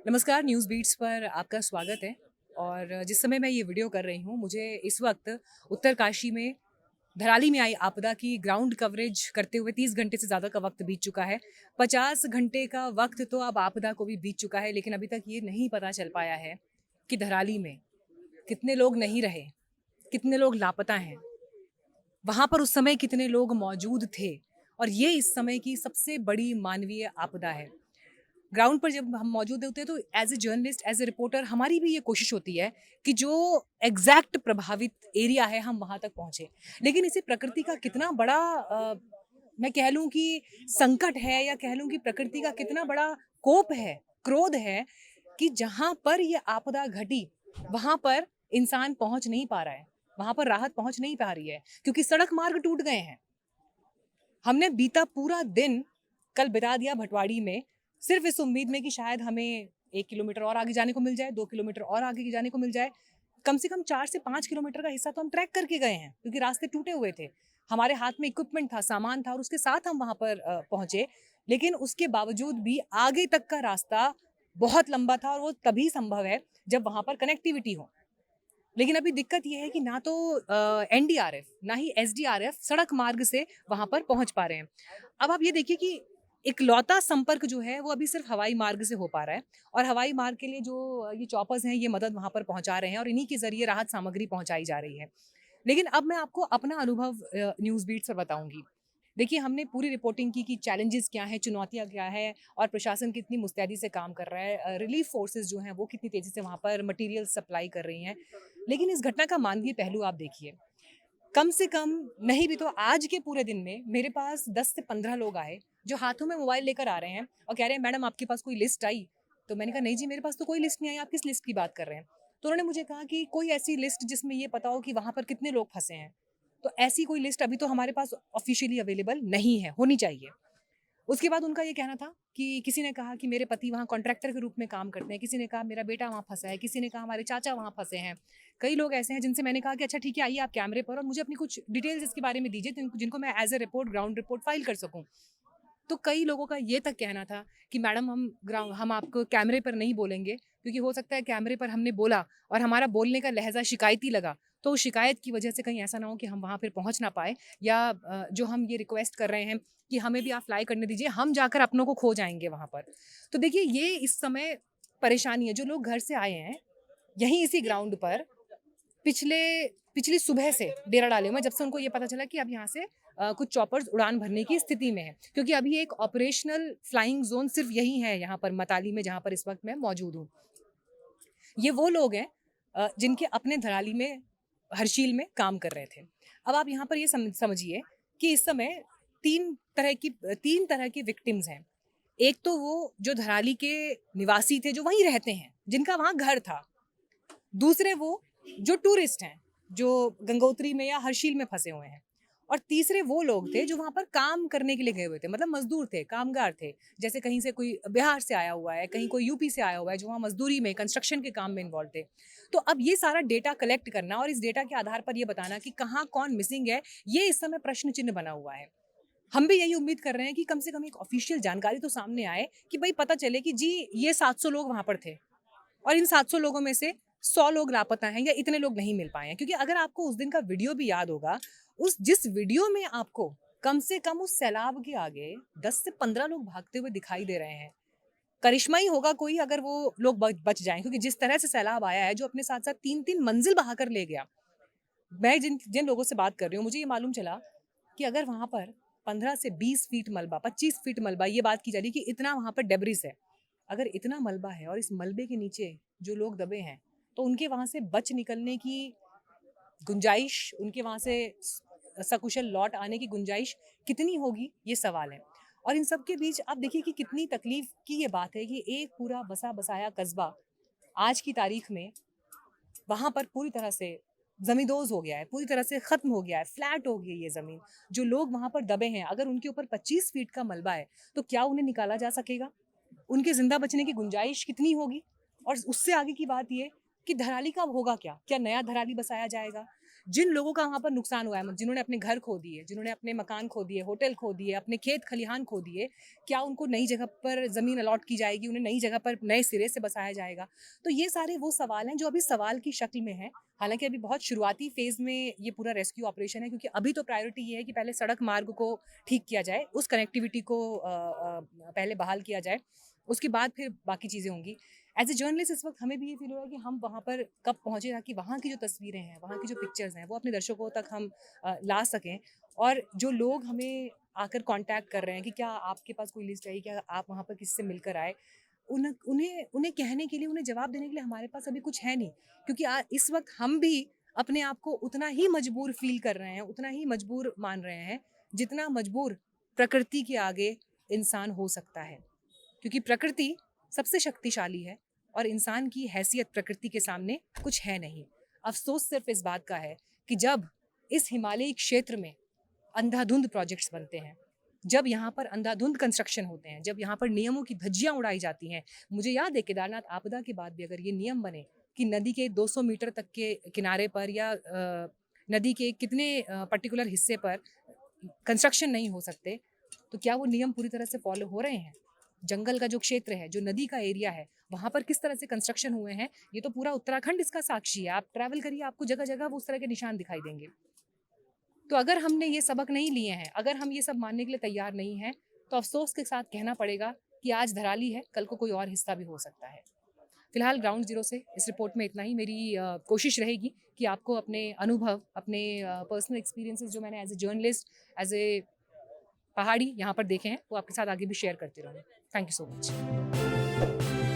नमस्कार, news beats पर आपका स्वागत है। और जिस समय मैं ये वीडियो कर रही हूँ, मुझे इस वक्त उत्तरकाशी में धराली में आई आपदा की ग्राउंड कवरेज करते हुए 30 घंटे से ज़्यादा का वक्त बीत चुका है। 50 घंटे का वक्त तो अब आपदा को भी बीत चुका है, लेकिन अभी तक ये नहीं पता चल पाया है कि धराली में कितने लोग नहीं रहे, कितने लोग लापता हैं, वहाँ पर उस समय कितने लोग मौजूद थे। और ये इस समय की सबसे बड़ी मानवीय आपदा है। ग्राउंड पर जब हम मौजूद होते हैं तो as a journalist, as a reporter, हमारी भी ये कोशिश होती है कि जो एग्जैक्ट प्रभावित एरिया है हम वहां तक पहुंचे। लेकिन इसे प्रकृति का कितना बड़ा मैं कह लूं कि संकट है, या कह लूं कि प्रकृति का कितना बड़ा कोप है, क्रोध है, कि जहां पर ये आपदा घटी वहां पर इंसान पहुंच नहीं पा रहा है, वहां पर राहत पहुंच नहीं पा रही है, क्योंकि सड़क मार्ग टूट गए हैं। हमने बीता पूरा दिन कल बिता दिया भटवाड़ी में, सिर्फ इस उम्मीद में कि शायद हमें 1 किलोमीटर और आगे जाने को मिल जाए, 2 किलोमीटर और आगे जाने को मिल जाए। कम से कम 4 से 5 किलोमीटर का हिस्सा तो हम ट्रैक करके गए हैं, क्योंकि रास्ते टूटे हुए थे। हमारे हाथ में इक्विपमेंट था, सामान था, और उसके साथ हम वहाँ पर पहुँचे। लेकिन उसके बावजूद भी आगे तक का रास्ता बहुत लंबा था, और वो तभी संभव है जब वहाँ पर कनेक्टिविटी हो। लेकिन अभी दिक्कत ये है कि ना तो एनडीआरएफ, ना ही एसडीआरएफ सड़क मार्ग से वहां पर पहुंच पा रहे हैं। अब आप ये देखिए कि इकलौता संपर्क जो है वो अभी सिर्फ हवाई मार्ग से हो पा रहा है, और हवाई मार्ग के लिए जो ये चॉपर्स हैं ये मदद वहां पर पहुंचा रहे हैं, और इन्हीं के जरिए राहत सामग्री पहुंचाई जा रही है। लेकिन अब मैं आपको अपना अनुभव न्यूज़ बीट से बताऊंगी। देखिए, हमने पूरी रिपोर्टिंग की कि चैलेंजेस क्या हैं, चुनौतियाँ क्या हैं, और प्रशासन कितनी मुस्तैदी से काम कर रहा है। रिलीफ फोर्सेस जो हैं वो कितनी तेज़ी से वहाँ पर मटेरियल सप्लाई कर रही हैं। लेकिन इस घटना का मानवीय पहलू आप देखिए। कम से कम नहीं भी तो आज के पूरे दिन में मेरे पास 10 से 15 लोग आए, जो हाथों में मोबाइल लेकर आ रहे हैं और कह रहे हैं, मैडम आपके पास कोई लिस्ट आई? तो मैंने कहा, नहीं जी, मेरे पास तो कोई लिस्ट नहीं आई, आप किस लिस्ट की बात कर रहे हैं? तो उन्होंने मुझे कहा कि कोई ऐसी लिस्ट जिसमें ये पता हो कि वहाँ पर कितने लोग फँसे हैं। तो ऐसी कोई लिस्ट अभी तो हमारे पास ऑफ़िशियली अवेलेबल नहीं है, होनी चाहिए। उसके बाद उनका ये कहना था कि किसी ने कहा कि मेरे पति वहाँ कॉन्ट्रैक्टर के रूप में काम करते हैं, किसी ने कहा मेरा बेटा वहाँ फँसा है, किसी ने कहा हमारे चाचा वहाँ फँसे हैं। कई लोग ऐसे हैं जिनसे मैंने कहा कि अच्छा ठीक है, आइए आप कैमरे पर और मुझे अपनी कुछ डिटेल्स इसके बारे में दीजिए, जिनको मैं as a report, ground report file कर सकूँ। तो कई लोगों का ये तक कहना था कि मैडम हम आपको कैमरे पर नहीं बोलेंगे, क्योंकि हो सकता है कैमरे पर हमने बोला और हमारा बोलने का लहज़ा शिकायती लगा, तो उस शिकायत की वजह से कहीं ऐसा ना हो कि हम वहाँ फिर पहुँच ना पाएँ, या जो हम ये रिक्वेस्ट कर रहे हैं कि हमें भी आप फ्लाई करने दीजिए, हम जाकर अपनों को खो जाएँगे वहाँ पर। तो देखिए, ये इस समय परेशानी है। जो लोग घर से आए हैं, यहीं इसी ग्राउंड पर पिछले पिछली सुबह से डेरा डाले हुए हैं, जब से उनको ये पता चला कि अब यहाँ से कुछ चॉपर्स उड़ान भरने की स्थिति में हैं। क्योंकि अभी एक ऑपरेशनल फ्लाइंग ज़ोन सिर्फ़ यही है यहाँ पर मताली में, जहाँ पर इस वक़्त मैं मौजूद हूँ। ये वो लोग हैं जिनके अपने धराली में, हरशील में काम कर रहे थे। अब आप यहाँ पर ये समझिए कि इस समय 3 तरह की विक्टिम्स हैं। एक तो वो जो धराली के निवासी थे, जो वहीं रहते हैं, जिनका वहाँ घर था। दूसरे वो जो टूरिस्ट हैं, जो गंगोत्री में या हर्षिल में फँसे हुए हैं। और तीसरे वो लोग थे जो वहाँ पर काम करने के लिए गए हुए थे, मतलब मज़दूर थे, कामगार थे। जैसे कहीं से कोई बिहार से आया हुआ है, कहीं कोई यूपी से आया हुआ है, जो वहाँ मज़दूरी में, कंस्ट्रक्शन के काम में इन्वॉल्व थे। तो अब ये सारा डेटा कलेक्ट करना और इस डेटा के आधार पर ये बताना कि कहाँ कौन मिसिंग है, ये इस समय प्रश्न चिन्ह बना हुआ है। हम भी यही उम्मीद कर रहे हैं कि कम से कम एक ऑफ़िशियल जानकारी तो सामने आए, कि भई पता चले कि जी, ये 700 लोग वहाँ पर थे। और इन 700 लोगों में से 100 लोग लापता हैं, या इतने लोग नहीं मिल पाए हैं। क्योंकि अगर आपको उस दिन का वीडियो भी याद होगा, उस जिस वीडियो में आपको कम से कम उस सैलाब के आगे 10 से 15 लोग भागते हुए दिखाई दे रहे हैं। करिश्मा ही होगा कोई अगर वो लोग बच जाएँ, क्योंकि जिस तरह से सैलाब आया है, जो अपने साथ-साथ 3-3 मंजिल बहाकर ले गया। मैं जिन जिन लोगों से बात कर रही हूँ, मुझे ये मालूम चला कि अगर वहाँ पर 15 से 20 फीट मलबा, 25 फीट मलबा, ये बात की जा रही है कि इतना वहाँ पर डेब्रिस है। अगर इतना मलबा है और इस मलबे के नीचे जो लोग दबे हैं, तो उनके वहाँ से बच निकलने की गुंजाइश, उनके वहाँ से सकुशल लौट आने की गुंजाइश कितनी होगी, ये सवाल है। और इन सब के बीच आप देखिए कि कितनी तकलीफ की ये बात है कि एक पूरा बसा-बसाया कस्बा आज की तारीख में वहाँ पर पूरी तरह से ज़मींदोज़ हो गया है, पूरी तरह से ख़त्म हो गया है, फ्लैट हो गई है ये ज़मीन। जो लोग वहाँ पर दबे हैं, अगर उनके ऊपर 25 फीट का मलबा है, तो क्या उन्हें निकाला जा सकेगा? उनके ज़िंदा बचने की गुंजाइश कितनी होगी? और उससे आगे की बात ये कि धराली का अब होगा क्या? क्या नया धराली बसाया जाएगा? जिन लोगों का वहाँ पर नुकसान हुआ है, जिन्होंने अपने घर खो दिए, जिन्होंने अपने मकान खो दिए, होटल खो दिए, अपने खेत खलिहान खो दिए, क्या उनको नई जगह पर ज़मीन अलॉट की जाएगी, उन्हें नई जगह पर नए सिरे से बसाया जाएगा? तो ये सारे वो सवाल हैं जो अभी सवाल की शक्ल में हैं। हालाँकि अभी बहुत शुरुआती फ़ेज़ में ये पूरा रेस्क्यू ऑपरेशन है, क्योंकि अभी तो प्रायोरिटी ये है कि पहले सड़क मार्ग को ठीक किया जाए, उस कनेक्टिविटी को पहले बहाल किया जाए, उसके बाद फिर बाकी चीज़ें होंगी। एज़ अ जर्नलिस्ट इस वक़्त हमें भी ये फ़ील हो रहा है कि हम वहाँ पर कब पहुँचे, ताकि वहाँ की जो तस्वीरें हैं, वहाँ की जो पिक्चर्स हैं, वो अपने दर्शकों तक हम ला सकें। और जो लोग हमें आकर कॉन्टैक्ट कर रहे हैं कि क्या आपके पास कोई लिस्ट है, क्या आप वहाँ पर किसी से मिलकर आए, उन्हें उन्हें कहने के लिए, उन्हें जवाब देने के लिए हमारे पास अभी कुछ है नहीं। क्योंकि इस वक़्त हम भी अपने आप को उतना ही मजबूर फ़ील कर रहे हैं, उतना ही मजबूर मान रहे हैं, जितना मजबूर प्रकृति के आगे इंसान हो सकता है। क्योंकि प्रकृति सबसे शक्तिशाली है और इंसान की हैसियत प्रकृति के सामने कुछ है नहीं। अफ़सोस सिर्फ़ इस बात का है कि जब इस हिमालयी क्षेत्र में अंधाधुंध प्रोजेक्ट्स बनते हैं, जब यहाँ पर अंधाधुंध कंस्ट्रक्शन होते हैं, जब यहाँ पर नियमों की धज्जियाँ उड़ाई जाती हैं। मुझे याद है केदारनाथ आपदा के बाद भी अगर ये नियम बने कि नदी के 200 मीटर तक के किनारे पर या नदी के कितने पर्टिकुलर हिस्से पर कंस्ट्रक्शन नहीं हो सकते, तो क्या वो नियम पूरी तरह से फॉलो हो रहे हैं? जंगल का जो क्षेत्र है, जो नदी का एरिया है, वहाँ पर किस तरह से कंस्ट्रक्शन हुए हैं, ये तो पूरा उत्तराखंड इसका साक्षी है। आप ट्रैवल करिए, आपको जगह-जगह वो उस तरह के निशान दिखाई देंगे। तो अगर हमने ये सबक नहीं लिए हैं, अगर हम ये सब मानने के लिए तैयार नहीं हैं, तो अफ़सोस के साथ कहना पड़ेगा कि आज धराली है, कल को कोई और हिस्सा भी हो सकता है। फिलहाल ग्राउंड ज़ीरो से इस रिपोर्ट में इतना ही। मेरी कोशिश रहेगी कि आपको अपने अनुभव, अपने पर्सनल एक्सपीरियंसेस जो मैंने as a journalist, as a पहाड़ी यहाँ पर देखे हैं, वो आपके साथ आगे भी शेयर करती रहूँ। Thank you so much.